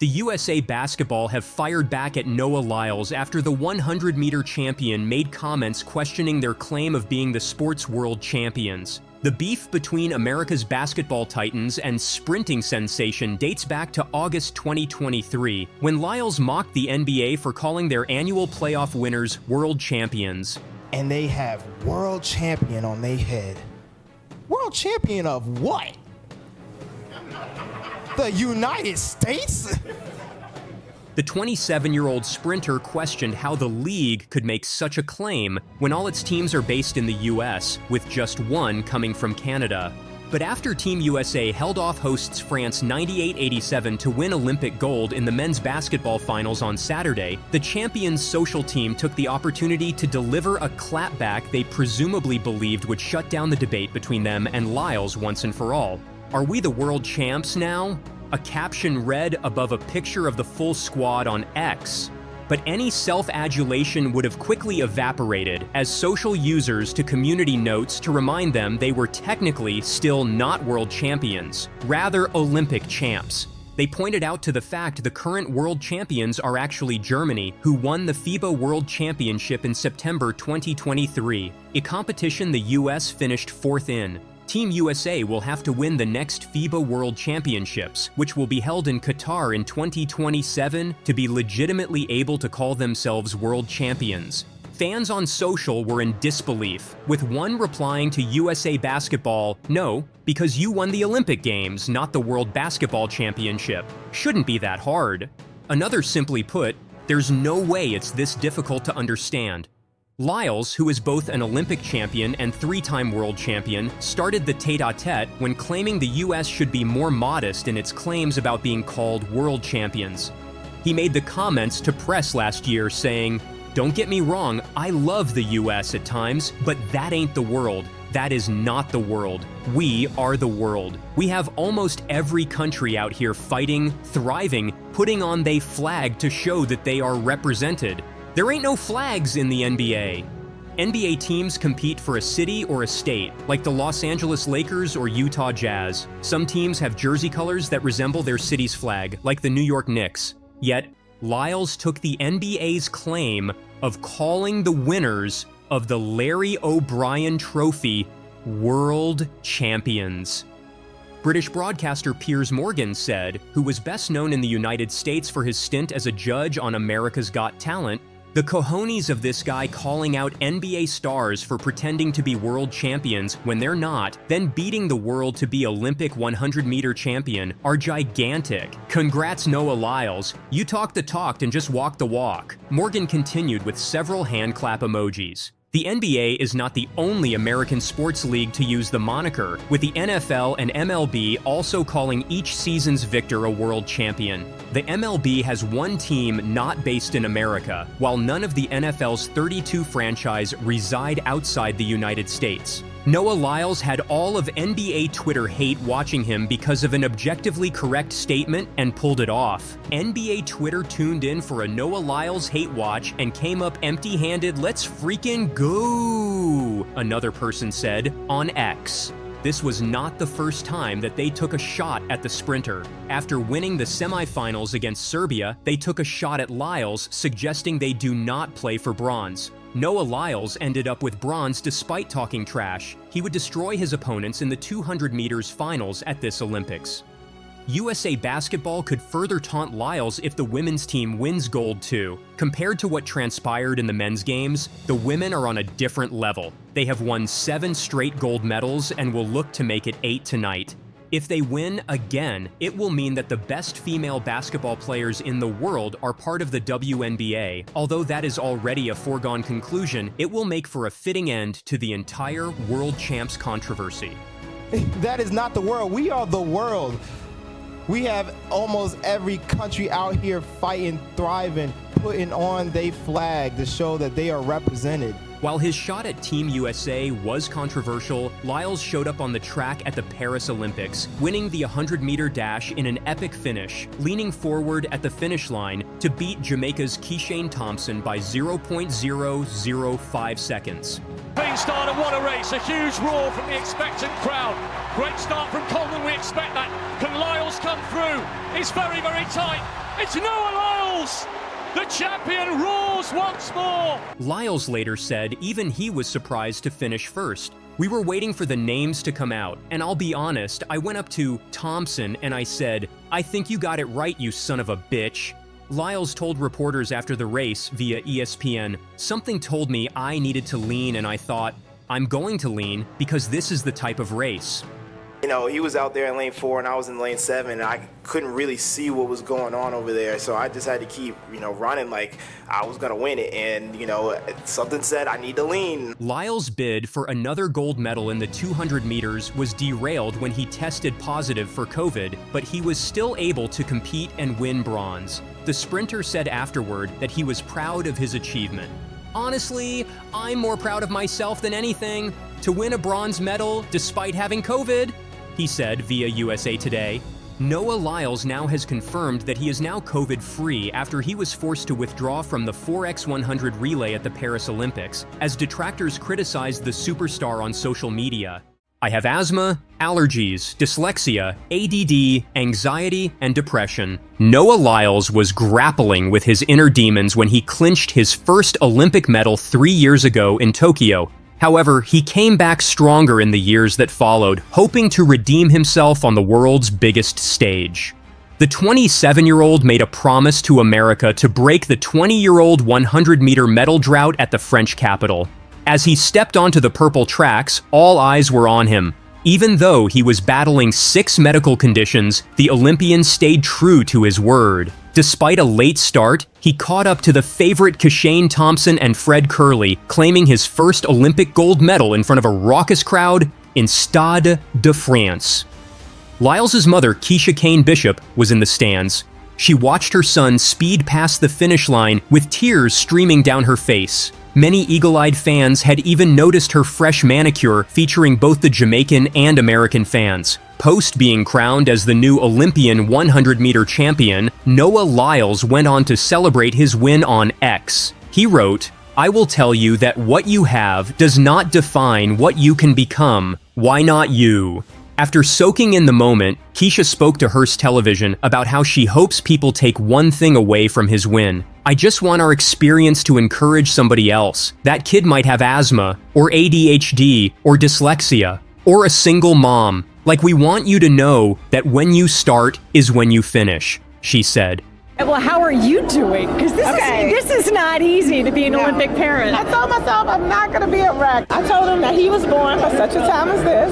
The USA Basketball have fired back at Noah Lyles after the 100-meter champion made comments questioning their claim of being the sport's world champions. The beef between America's basketball titans and sprinting sensation dates back to August 2023, when Lyles mocked the NBA for calling their annual playoff winners world champions. And they have world champion on their head. World champion of what? The United States? The 27-year-old sprinter questioned how the league could make such a claim when all its teams are based in the US, with just one coming from Canada. But after Team USA held off hosts France 98-87 to win Olympic gold in the men's basketball finals on Saturday, the champions' social team took the opportunity to deliver a clapback they presumably believed would shut down the debate between them and Lyles once and for all. "Are we the world champs now?" A caption read above a picture of the full squad on X. But any self-adulation would have quickly evaporated as social users took community notes to remind them they were technically still not world champions, rather Olympic champs. They pointed out to the fact the current world champions are actually Germany, who won the FIBA World Championship in September 2023, a competition the US finished fourth in. Team USA will have to win the next FIBA World Championships, which will be held in Qatar in 2027, to be legitimately able to call themselves world champions. Fans on social were in disbelief, with one replying to USA Basketball, "No, because you won the Olympic Games, not the World Basketball Championship. Shouldn't be that hard." Another simply put, "There's no way it's this difficult to understand." Lyles, who is both an Olympic champion and three-time world champion, started the tete-a-tete when claiming the US should be more modest in its claims about being called world champions. He made the comments to press last year saying, "Don't get me wrong, I love the US at times, but that ain't the world. That is not the world. We are the world. We have almost every country out here fighting, thriving, putting on they flag to show that they are represented. There ain't no flags in the NBA. NBA teams compete for a city or a state, like the Los Angeles Lakers or Utah Jazz. Some teams have jersey colors that resemble their city's flag, like the New York Knicks. Yet, Lyles took the NBA's claim of calling the winners of the Larry O'Brien Trophy world champions. British broadcaster Piers Morgan said, who was best known in the United States for his stint as a judge on America's Got Talent, "The cojones of this guy calling out NBA stars for pretending to be world champions when they're not, then beating the world to be Olympic 100-meter champion, are gigantic. Congrats, Noah Lyles. You talk the talk and just walk the walk." Morgan continued with several hand clap emojis. The NBA is not the only American sports league to use the moniker, with the NFL and MLB also calling each season's victor a world champion. The MLB has one team not based in America, while none of the NFL's 32 franchises reside outside the United States. Noah Lyles had all of NBA Twitter hate watching him because of an objectively correct statement and pulled it off. NBA Twitter tuned in for a Noah Lyles hate watch and came up empty-handed. "Let's freaking go," another person said on X. This was not the first time that they took a shot at the sprinter. After winning the semifinals against Serbia, they took a shot at Lyles, suggesting they do not play for bronze. Noah Lyles ended up with bronze despite talking trash. He would destroy his opponents in the 200 meters finals at this Olympics. USA Basketball could further taunt Lyles if the women's team wins gold too. Compared to what transpired in the men's games, the women are on a different level. They have won 7 straight gold medals and will look to make it 8 tonight. If they win again, it will mean that the best female basketball players in the world are part of the WNBA. Although that is already a foregone conclusion, it will make for a fitting end to the entire world champs controversy. That is not the world. We are the world. We have almost every country out here fighting, thriving, putting on their flag to show that they are represented. While his shot at Team USA was controversial, Lyles showed up on the track at the Paris Olympics, winning the 100-meter dash in an epic finish, leaning forward at the finish line to beat Jamaica's Keishane Thompson by 0.005 seconds. Clean start and what a race, a huge roar from the expectant crowd. Great start from Coleman, we expect that. Can Lyles come through? It's very, very tight. It's Noah Lyles! The champion roars once more! Lyles later said even he was surprised to finish first. We were waiting for the names to come out, and I'll be honest, I went up to Thompson and I said, "I think you got it right, you son of a bitch." Lyles told reporters after the race via ESPN, "Something told me I needed to lean and I thought, I'm going to lean because this is the type of race." You know, he was out there in lane 4 and I was in lane 7 and I couldn't really see what was going on over there. So I just had to keep, running like I was going to win it. And, something said I need to lean. Lyles' bid for another gold medal in the 200 meters was derailed when he tested positive for COVID, but he was still able to compete and win bronze. The sprinter said afterward that he was proud of his achievement. "Honestly, I'm more proud of myself than anything. To win a bronze medal despite having COVID," he said via USA Today. Noah Lyles now has confirmed that he is now COVID-free after he was forced to withdraw from the 4x100 relay at the Paris Olympics, as detractors criticized the superstar on social media. "I have asthma, allergies, dyslexia, ADD, anxiety, and depression." Noah Lyles was grappling with his inner demons when he clinched his first Olympic medal 3 years ago in Tokyo. However, he came back stronger in the years that followed, hoping to redeem himself on the world's biggest stage. The 27-year-old made a promise to America to break the 20-year-old 100-meter medal drought at the French capital. As he stepped onto the purple tracks, all eyes were on him. Even though he was battling 6 medical conditions, the Olympian stayed true to his word. Despite a late start, he caught up to the favorite Kashane Thompson and Fred Kerley, claiming his first Olympic gold medal in front of a raucous crowd in Stade de France. Lyles' mother, Keisha Kane Bishop, was in the stands. She watched her son speed past the finish line with tears streaming down her face. Many eagle-eyed fans had even noticed her fresh manicure featuring both the Jamaican and American fans. Post being crowned as the new Olympian 100-meter champion, Noah Lyles went on to celebrate his win on X. He wrote, "I will tell you that what you have does not define what you can become. Why not you?" After soaking in the moment, Keisha spoke to Hearst Television about how she hopes people take one thing away from his win. "I just want our experience to encourage somebody else. That kid might have asthma, or ADHD, or dyslexia, or a single mom. Like, we want you to know that when you start is when you finish," she said. Well, how are you doing? Because this is not easy to be an Olympic parent. I told myself I'm not going to be a wreck. I told him that he was born for such a time as this.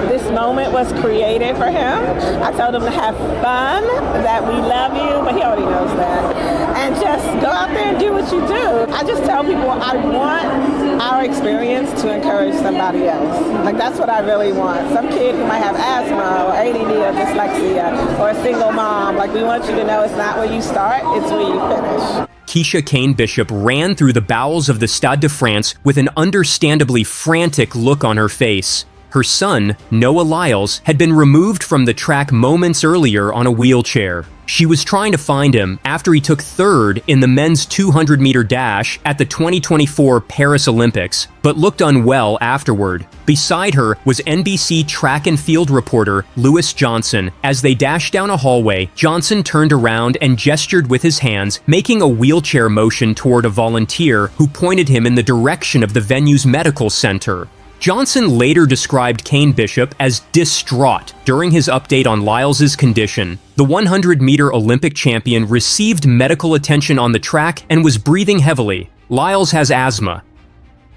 This moment was created for him. I told him to have fun, that we love you, but he already knows that. And just go out there and do what you do. I just tell people I want our experience to encourage somebody else. Like, that's what I really want. Some kid who might have asthma or ADD or dyslexia or a single mom. Like, we want you to know it's not where you start, it's where you finish. Keisha Kane Bishop ran through the bowels of the Stade de France with an understandably frantic look on her face. Her son, Noah Lyles, had been removed from the track moments earlier on a wheelchair. She was trying to find him after he took 3rd in the men's 200-meter dash at the 2024 Paris Olympics, but looked unwell afterward. Beside her was NBC track and field reporter Lewis Johnson. As they dashed down a hallway, Johnson turned around and gestured with his hands, making a wheelchair motion toward a volunteer who pointed him in the direction of the venue's medical center. Johnson later described Kane Bishop as distraught during his update on Lyles' condition. The 100-meter Olympic champion received medical attention on the track and was breathing heavily. Lyles has asthma.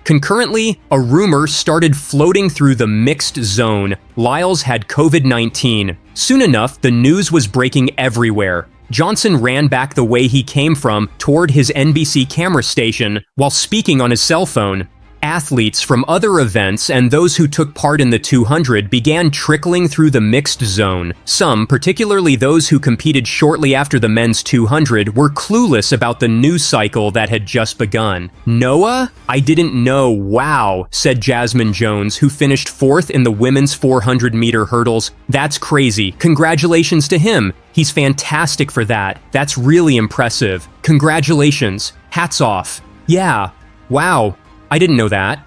Concurrently, a rumor started floating through the mixed zone. Lyles had COVID-19. Soon enough, the news was breaking everywhere. Johnson ran back the way he came from toward his NBC camera station while speaking on his cell phone. Athletes from other events and those who took part in the 200 began trickling through the mixed zone. Some, particularly those who competed shortly after the men's 200, were clueless about the news cycle that had just begun. "Noah? I didn't know, wow," said Jasmine Jones, who finished 4th in the women's 400-meter hurdles. "That's crazy. Congratulations to him. He's fantastic for that. That's really impressive. Congratulations. Hats off. Yeah. Wow. I didn't know that."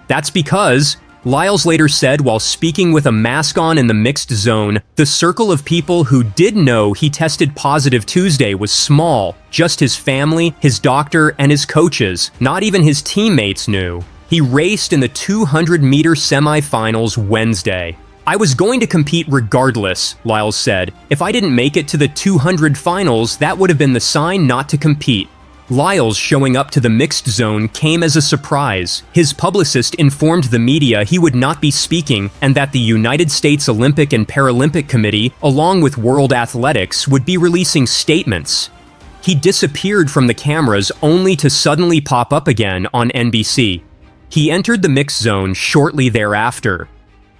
That's because Lyles later said while speaking with a mask on in the mixed zone, the circle of people who did know he tested positive Tuesday was small. Just his family, his doctor, and his coaches. Not even his teammates knew. He raced in the 200-meter semifinals Wednesday. I was going to compete regardless, Lyles said. If I didn't make it to the 200 finals, that would have been the sign not to compete. Lyles showing up to the mixed zone came as a surprise. His publicist informed the media he would not be speaking and that the United States Olympic and Paralympic Committee, along with World Athletics, would be releasing statements. He disappeared from the cameras only to suddenly pop up again on NBC. He entered the mixed zone shortly thereafter.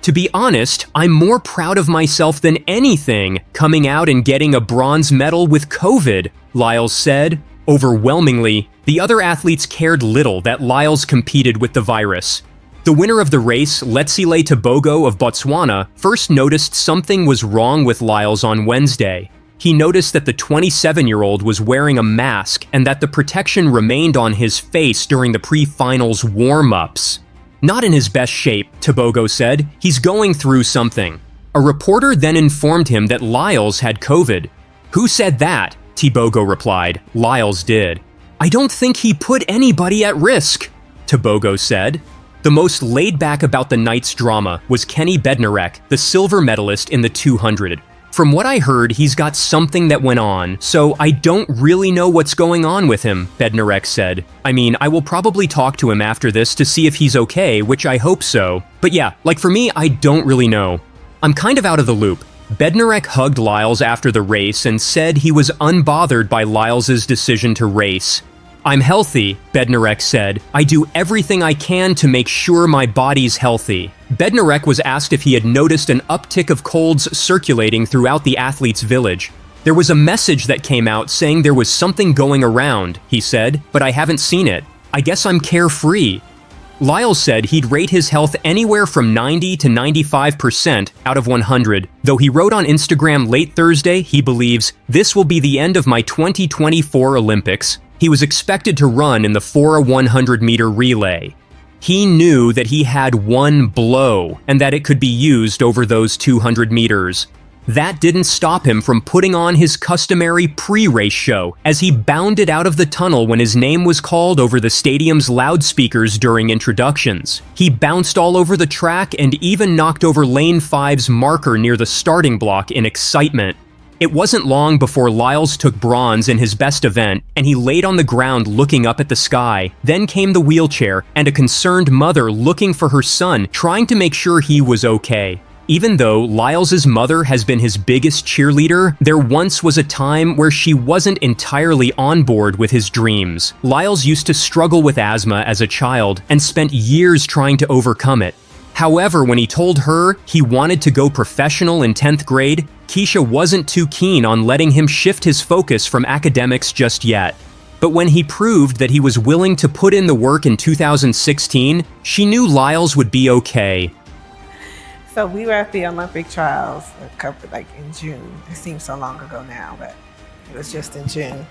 To be honest, I'm more proud of myself than anything, coming out and getting a bronze medal with COVID, Lyles said. Overwhelmingly, the other athletes cared little that Lyles competed with the virus. The winner of the race, Letsile Tebogo of Botswana, first noticed something was wrong with Lyles on Wednesday. He noticed that the 27-year-old was wearing a mask and that the protection remained on his face during the pre-finals warm-ups. Not in his best shape, Tebogo said. He's going through something. A reporter then informed him that Lyles had COVID. Who said that? Tebogo replied. Lyles did. I don't think he put anybody at risk, Tebogo said. The most laid back about the night's drama was Kenny Bednarek, the silver medalist in the 200. From what I heard, he's got something that went on, so I don't really know what's going on with him, Bednarek said. I mean, I will probably talk to him after this to see if he's okay, which I hope so. But yeah, like for me, I don't really know. I'm kind of out of the loop. Bednarek hugged Lyles after the race and said he was unbothered by Lyles's decision to race. I'm healthy, Bednarek said. I do everything I can to make sure my body's healthy. Bednarek was asked if he had noticed an uptick of colds circulating throughout the athletes' village. There was a message that came out saying there was something going around, he said, but I haven't seen it. I guess I'm carefree. Lyles said he'd rate his health anywhere from 90 to 95% out of 100, though he wrote on Instagram late Thursday he believes, "This will be the end of my 2024 Olympics." He was expected to run in the 4x100-meter relay. He knew that he had one blow and that it could be used over those 200 meters. That didn't stop him from putting on his customary pre-race show as he bounded out of the tunnel when his name was called over the stadium's loudspeakers during introductions. He bounced all over the track and even knocked over Lane 5's marker near the starting block in excitement. It wasn't long before Lyles took bronze in his best event, and he laid on the ground looking up at the sky. Then came the wheelchair and a concerned mother looking for her son, trying to make sure he was okay. Even though Lyles's mother has been his biggest cheerleader, there once was a time where she wasn't entirely on board with his dreams. Lyles used to struggle with asthma as a child and spent years trying to overcome it. However, when he told her he wanted to go professional in 10th grade, Keisha wasn't too keen on letting him shift his focus from academics just yet. But when he proved that he was willing to put in the work in 2016, she knew Lyles would be okay. So we were at the Olympic trials in June. It seems so long ago now, but it was just in June.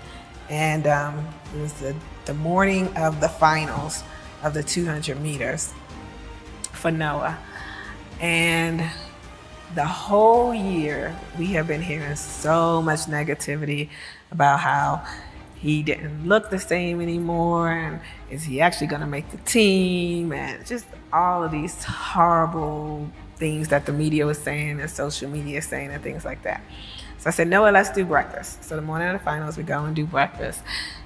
And it was the morning of the finals of the 200 meters for Noah. And the whole year we have been hearing so much negativity about how he didn't look the same anymore, and is he actually going to make the team, and just all of these horrible things that the media was saying and social media is saying and things like that. So I said, Noah, let's do breakfast. So the morning of the finals, we go and do breakfast.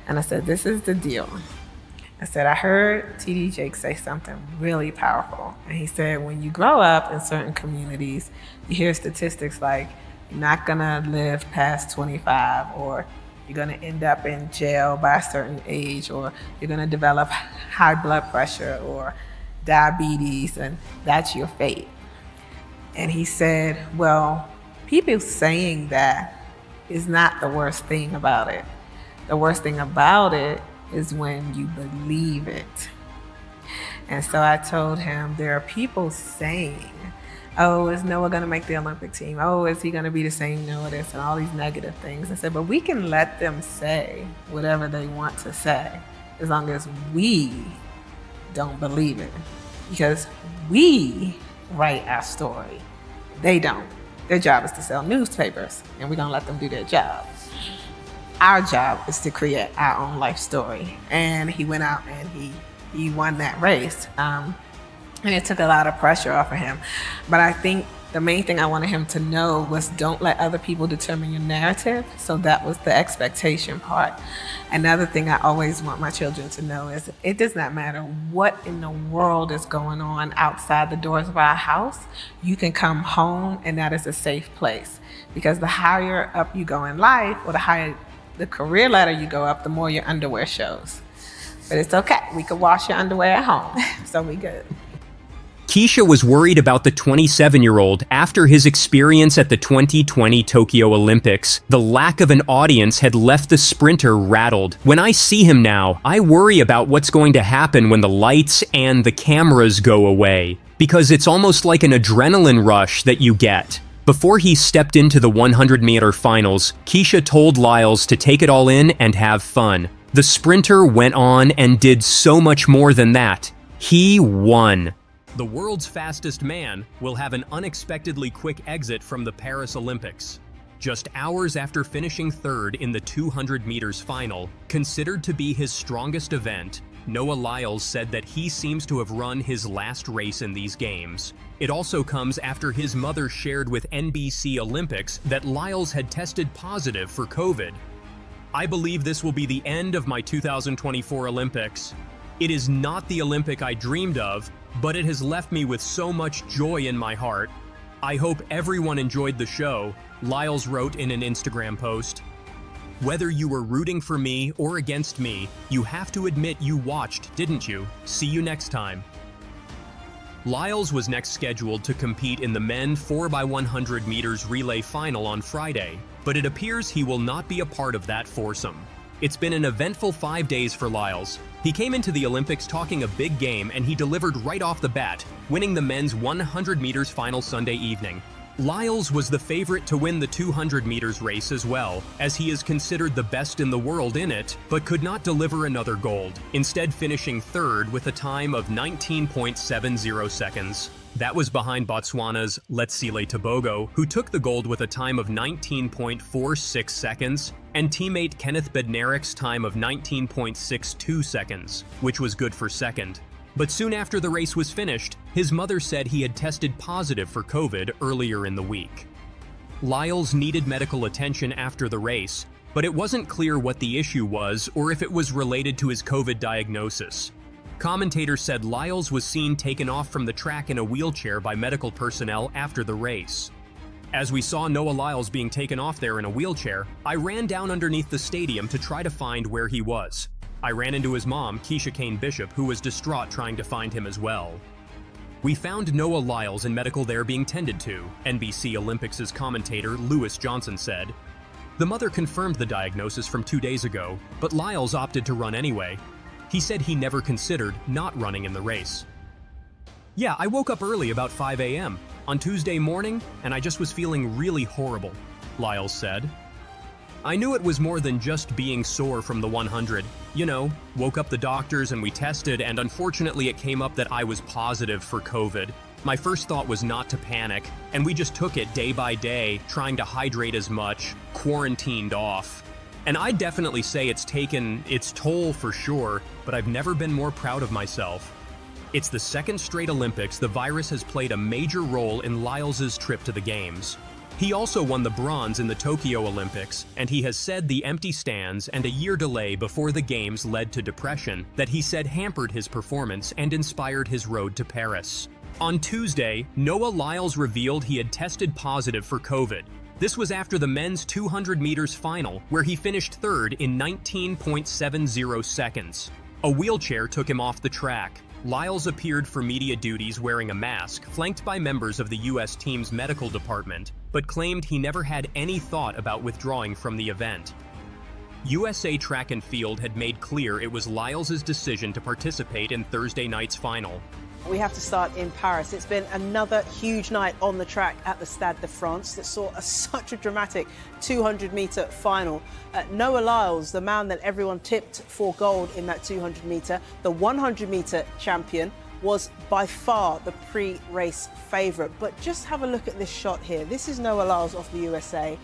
And I said, this is the deal. I said, I heard TD Jake say something really powerful. And he said, when you grow up in certain communities, you hear statistics like, you're not gonna live past 25, or you're gonna end up in jail by a certain age, or you're gonna develop high blood pressure or diabetes, and that's your fate. And he said, well, people saying that is not the worst thing about it. The worst thing about it is when you believe it. And so I told him, there are people saying, oh, is Noah gonna make the Olympic team? Oh, is he gonna be the same Noah this, and all these negative things. I said, but we can let them say whatever they want to say, as long as we don't believe it. because we write our story. They don't. Their job is to sell newspapers, and we're gonna let them do their job. Our job is to create our own life story. And he went out and he won that race. And it took a lot of pressure off of him. But I think the main thing I wanted him to know was don't let other people determine your narrative. So that was the expectation part. Another thing I always want my children to know is it does not matter what in the world is going on outside the doors of our house. You can come home and that is a safe place. Because the higher up you go in life, or the higher the career ladder you go up, the more your underwear shows. But it's okay. We could wash your underwear at home. So we good. Keisha was worried about the 27-year-old after his experience at the 2020 Tokyo Olympics. The lack of an audience had left the sprinter rattled. When I see him now, I worry about what's going to happen when the lights and the cameras go away, because it's almost like an adrenaline rush that you get. Before he stepped into the 100-meter finals, Keisha told Lyles to take it all in and have fun. The sprinter went on and did so much more than that. He won. The world's fastest man will have an unexpectedly quick exit from the Paris Olympics. Just hours after finishing third in the 200 meters final, considered to be his strongest event, Noah Lyles said that he seems to have run his last race in these games. It also comes after his mother shared with NBC Olympics that Lyles had tested positive for COVID. I believe this will be the end of my 2024 Olympics. It is not the Olympic I dreamed of, but it has left me with so much joy in my heart. I hope everyone enjoyed the show, Lyles wrote in an Instagram post. Whether you were rooting for me or against me, you have to admit you watched, didn't you? See you next time. Lyles was next scheduled to compete in the men 4x100 meters relay final on Friday, but it appears he will not be a part of that foursome. It's been an eventful 5 days for Lyles. He came into the Olympics talking a big game and he delivered right off the bat, winning the men's 100 meters final Sunday evening. Lyles was the favorite to win the 200 meters race as well, as he is considered the best in the world in it, but could not deliver another gold, instead finishing third with a time of 19.70 seconds. That was behind Botswana's Letsile Tebogo, who took the gold with a time of 19.46 seconds, and teammate Kenneth Bednaric's time of 19.62 seconds, which was good for second. But soon after the race was finished, his mother said he had tested positive for COVID earlier in the week. Lyles needed medical attention after the race, but it wasn't clear what the issue was or if it was related to his COVID diagnosis. Commentators said Lyles was seen taken off from the track in a wheelchair by medical personnel after the race. As we saw Noah Lyles being taken off there in a wheelchair, I ran down underneath the stadium to try to find where he was. I ran into his mom, Keisha Kane Bishop, who was distraught trying to find him as well. We found Noah Lyles in medical there being tended to, NBC Olympics' commentator Lewis Johnson said. The mother confirmed the diagnosis from 2 days ago, but Lyles opted to run anyway. He said he never considered not running in the race. Yeah, I woke up early about 5 a.m. on Tuesday morning, and I just was feeling really horrible, Lyles said. I knew it was more than just being sore from the 100. You know, woke up the doctors and we tested, and unfortunately it came up that I was positive for COVID. My first thought was not to panic, and we just took it day by day, trying to hydrate as much, quarantined off. And I'd definitely say it's taken its toll for sure, but I've never been more proud of myself. It's the second straight Olympics the virus has played a major role in Lyles' trip to the Games. He also won the bronze in the Tokyo Olympics, and he has said the empty stands and a year delay before the Games led to depression that he said hampered his performance and inspired his road to Paris. On Tuesday, Noah Lyles revealed he had tested positive for COVID. This was after the men's 200 meters final, where he finished third in 19.70 seconds. A wheelchair took him off the track. Lyles appeared for media duties wearing a mask, flanked by members of the U.S. team's medical department, but claimed he never had any thought about withdrawing from the event. USA Track and Field had made clear it was Lyles' decision to participate in Thursday night's final. We have to start in Paris. It's been another huge night on the track at the Stade de France that saw such a dramatic 200-meter final. Noah Lyles, the man that everyone tipped for gold in that 200-meter, the 100-meter champion, was by far the pre-race favourite. But just have a look at this shot here. This is Noah Lyles off the USA,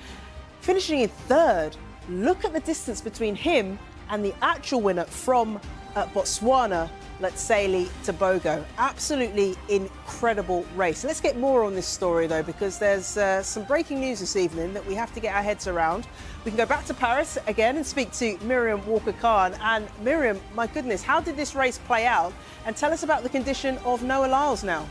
finishing in third. Look at the distance between him and the actual winner from Botswana, Letseli Tebogo. Absolutely incredible race. Let's get more on this story though, because there's some breaking news this evening that we have to get our heads around. We can go back to Paris again and speak to Miriam Walker-Khan. And Miriam, my goodness, how did this race play out? And tell us about the condition of Noah Lyles now.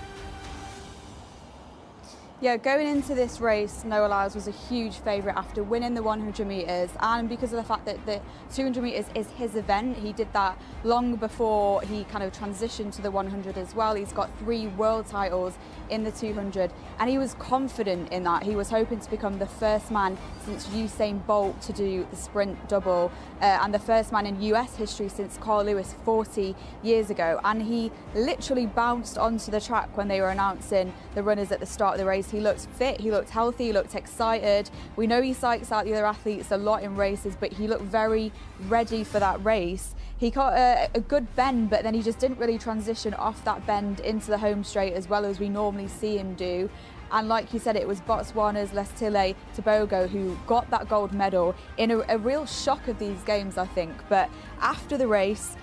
Yeah, going into this race, Noah Lyles was a huge favourite after winning the 100 metres, and because of the fact that the 200 metres is his event. He did that long before he kind of transitioned to the 100 as well. He's got 3 world titles in the 200, and he was confident in that. He was hoping to become the first man since Usain Bolt to do the sprint double, and the first man in US history since Carl Lewis 40 years ago. And he literally bounced onto the track when they were announcing the runners at the start of the race. He looked fit, he looked healthy, he looked excited. We know he psychs out the other athletes a lot in races, but he looked very ready for that race. He got a good bend, but then he just didn't really transition off that bend into the home straight as well as we normally see him do. And like you said, it was Botswana's Letseli Tebogo who got that gold medal in a real shock of these games, I think. But after the race,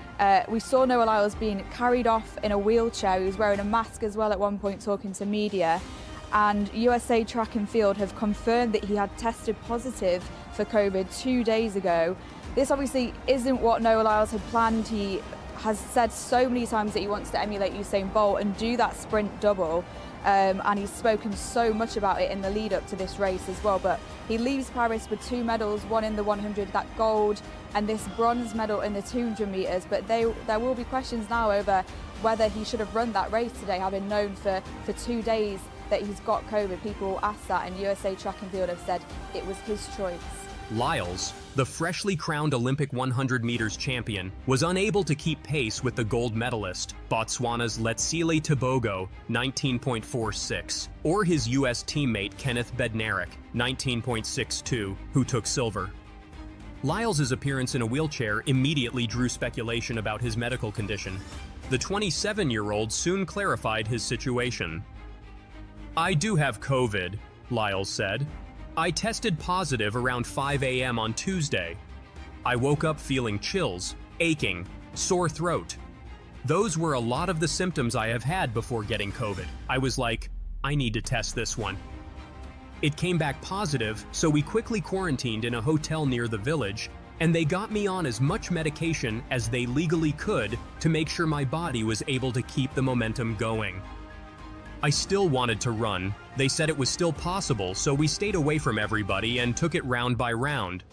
we saw Noah Lyles being carried off in a wheelchair. He was wearing a mask as well at one point, talking to media. And USA Track and Field have confirmed that he had tested positive for COVID 2 days ago. This obviously isn't what Noah Lyles had planned. He has said so many times that he wants to emulate Usain Bolt and do that sprint double. And he's spoken so much about it in the lead up to this race as well. But he leaves Paris with 2 medals, one in the 100, that gold, and this bronze medal in the 200 metres. But there will be questions now over whether he should have run that race today, having known for 2 days that he's got COVID. People ask that, and USA Track and Field have said it was his choice. Lyles, the freshly crowned Olympic 100 meters champion, was unable to keep pace with the gold medalist, Botswana's Letseli Tebogo, 19.46, or his US teammate Kenneth Bednarek, 19.62, who took silver. Lyles' appearance in a wheelchair immediately drew speculation about his medical condition. The 27-year-old soon clarified his situation. "I do have COVID," Lyles said. "I tested positive around 5 a.m. on Tuesday. I woke up feeling chills, aching, sore throat. Those were a lot of the symptoms I have had before getting COVID. I was like, I need to test this one. It came back positive, so we quickly quarantined in a hotel near the village, and they got me on as much medication as they legally could to make sure my body was able to keep the momentum going. I still wanted to run. They said it was still possible, so we stayed away from everybody and took it round by round.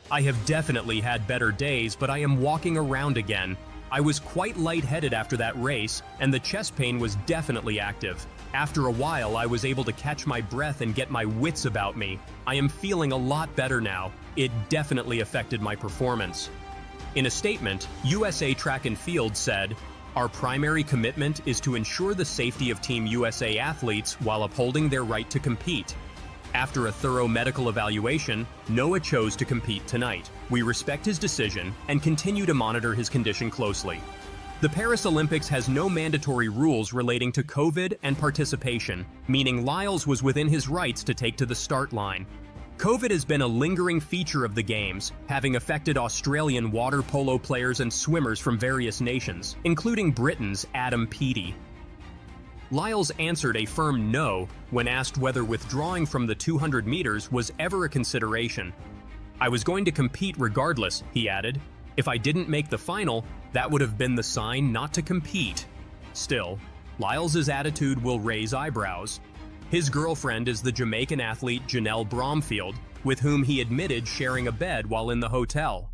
I have definitely had better days, but I am walking around again. I was quite lightheaded after that race, and the chest pain was definitely active. After a while, I was able to catch my breath and get my wits about me. I am feeling a lot better now. It definitely affected my performance." In a statement, USA Track and Field said, "Our primary commitment is to ensure the safety of Team USA athletes while upholding their right to compete. After a thorough medical evaluation, Noah chose to compete tonight. We respect his decision and continue to monitor his condition closely." The Paris Olympics has no mandatory rules relating to COVID and participation, meaning Lyles was within his rights to take to the start line. COVID has been a lingering feature of the Games, having affected Australian water polo players and swimmers from various nations, including Britain's Adam Peaty. Lyles answered a firm no when asked whether withdrawing from the 200 meters was ever a consideration. "I was going to compete regardless," he added. "If I didn't make the final, that would have been the sign not to compete." Still, Lyles' attitude will raise eyebrows. His girlfriend is the Jamaican athlete Janelle Bromfield, with whom he admitted sharing a bed while in the hotel.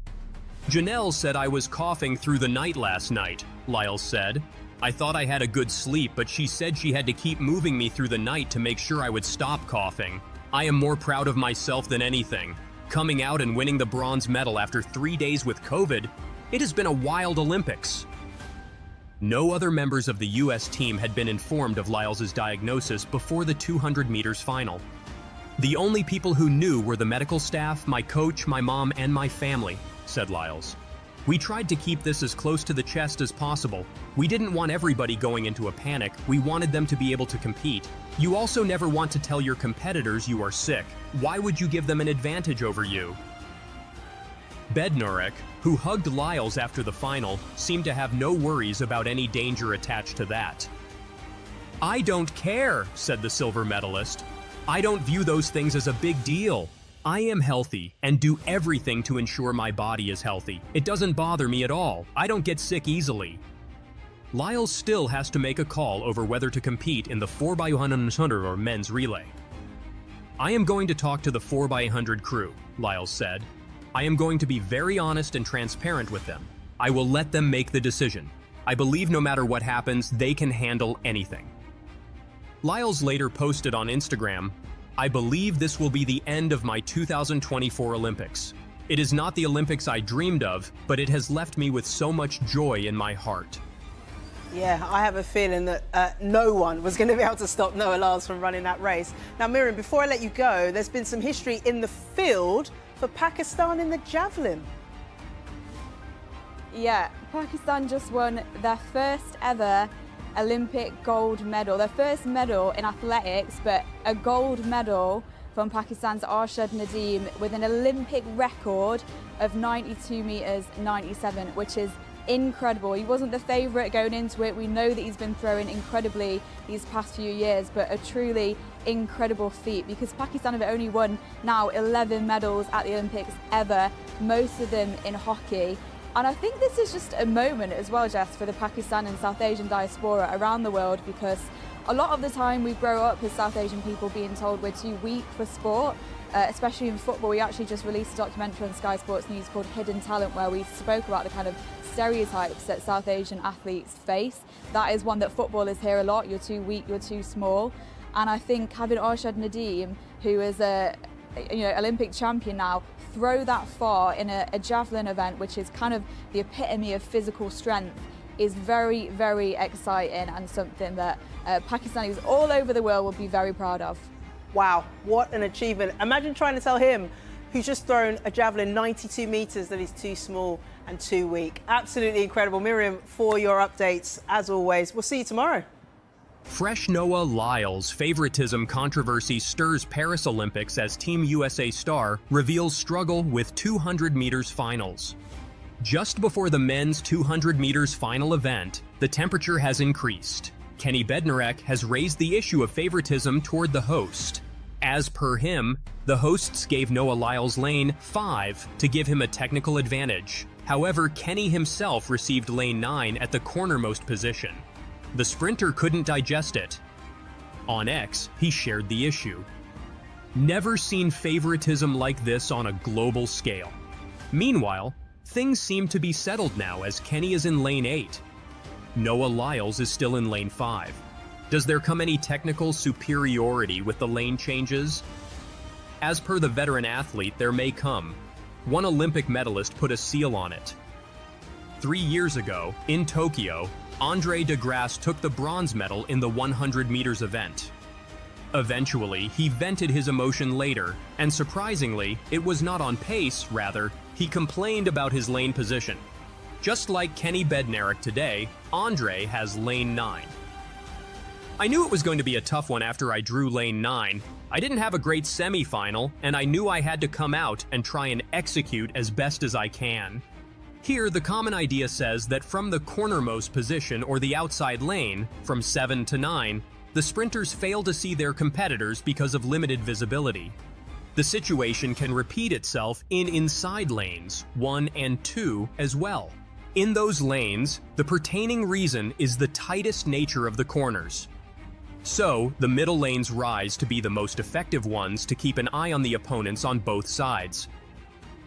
"Janelle said I was coughing through the night last night," Lyles said. "I thought I had a good sleep, but she said she had to keep moving me through the night to make sure I would stop coughing. I am more proud of myself than anything. Coming out and winning the bronze medal after 3 days with COVID, it has been a wild Olympics." No other members of the U.S. team had been informed of Lyles' diagnosis before the 200 meters final. "The only people who knew were the medical staff, my coach, my mom, and my family," said Lyles. We tried to keep this as close to the chest as possible. We didn't want everybody going into a panic. We wanted them to be able to compete. You also never want to tell your competitors you are sick. Why would you give them an advantage over you? Bednarek, who hugged Lyles after the final, seemed to have no worries about any danger attached to that. "I don't care," said the silver medalist. "I don't view those things as a big deal. I am healthy and do everything to ensure my body is healthy. It doesn't bother me at all. I don't get sick easily." Lyles still has to make a call over whether to compete in the 4x100 or men's relay. "I am going to talk to the 4x100 crew," Lyles said. "I am going to be very honest and transparent with them. I will let them make the decision. I believe no matter what happens, they can handle anything." Lyles later posted on Instagram, "I believe this will be the end of my 2024 Olympics. It is not the Olympics I dreamed of, but it has left me with so much joy in my heart." Yeah, I have a feeling that no one was going to be able to stop Noah Lyles from running that race. Now, Miriam, before I let you go, there's been some history in the field for Pakistan in the javelin. Yeah, Pakistan just won their first ever Olympic gold medal, their first medal in athletics, but a gold medal from Pakistan's Arshad Nadeem with an Olympic record of 92 meters 97, which is incredible. He wasn't the favourite going into it. We know that he's been throwing incredibly these past few years, but a truly incredible feat because Pakistan have only won now 11 medals at the Olympics ever, most of them in hockey. And I think this is just a moment as well, Jess, for the Pakistan and South Asian diaspora around the world, because a lot of the time we grow up as South Asian people being told we're too weak for sport, especially in football. We actually just released a documentary on Sky Sports News called Hidden Talent, where we spoke about the kind of stereotypes that South Asian athletes face. That is one that footballers hear a lot: you're too weak, you're too small. And I think having Arshad Nadeem, who is a Olympic champion now, throw that far in a javelin event, which is kind of the epitome of physical strength, is very, very exciting and something that Pakistanis all over the world will be very proud of. Wow, what an achievement. Imagine trying to tell him, who's just thrown a javelin 92 metres, that he's too small and too weak. Absolutely incredible. Miriam, for your updates, as always. We'll see you tomorrow. Fresh Noah Lyles favoritism controversy stirs Paris Olympics as Team USA star reveals struggle with 200 meters finals. Just before the men's 200 meters final event, the temperature has increased. Kenny Bednarek has raised the issue of favoritism toward the host. As per him, the hosts gave Noah Lyles lane 5 to give him a technical advantage. However, Kenny himself received lane 9 at the cornermost position. The sprinter couldn't digest it. On X, he shared the issue. "Never seen favoritism like this on a global scale." Meanwhile, things seem to be settled now as Kenny is in lane 8. Noah Lyles is still in lane 5. Does there come any technical superiority with the lane changes? As per the veteran athlete, there may come. One Olympic medalist put a seal on it. 3 years ago, in Tokyo, Andre de Grasse took the bronze medal in the 100 meters event. Eventually, he vented his emotion later, and surprisingly, it was not on pace, rather, he complained about his lane position. Just like Kenny Bednarek today, Andre has lane 9. "I knew it was going to be a tough one after I drew lane 9. I didn't have a great semi-final, and I knew I had to come out and try and execute as best as I can." Here, the common idea says that from the cornermost position or the outside lane, from 7 to 9, the sprinters fail to see their competitors because of limited visibility. The situation can repeat itself in inside lanes, 1 and 2 as well. In those lanes, the pertaining reason is the tightest nature of the corners. So, the middle lanes rise to be the most effective ones to keep an eye on the opponents on both sides.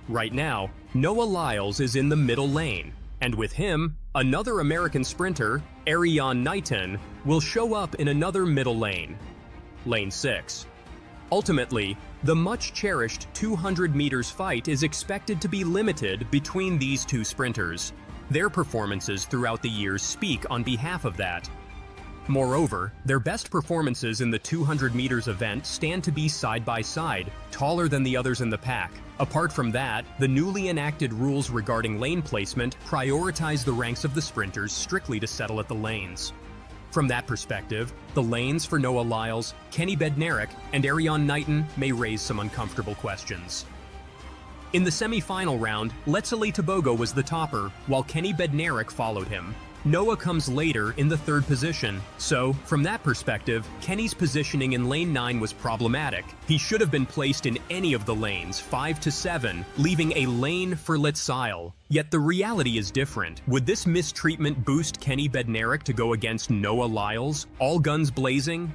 Right now, Noah Lyles is in the middle lane, and with him, another American sprinter, Ariane Knighton, will show up in another middle lane, lane 6. Ultimately, the much-cherished 200 meters fight is expected to be limited between these two sprinters. Their performances throughout the years speak on behalf of that. Moreover, their best performances in the 200 meters event stand to be side by side, taller than the others in the pack. Apart from that, the newly enacted rules regarding lane placement prioritize the ranks of the sprinters strictly to settle at the lanes. From that perspective, the lanes for Noah Lyles, Kenny Bednarek, and Erriyon Knighton may raise some uncomfortable questions. In the semi-final round, Letsile Tebogo was the topper, while Kenny Bednarek followed him. Noah comes later in the third position, so, from that perspective, Kenny's positioning in lane 9 was problematic. He should have been placed in any of the lanes, 5 to 7, leaving a lane for Letsile. Yet the reality is different. Would this mistreatment boost Kenny Bednarek to go against Noah Lyles, all guns blazing?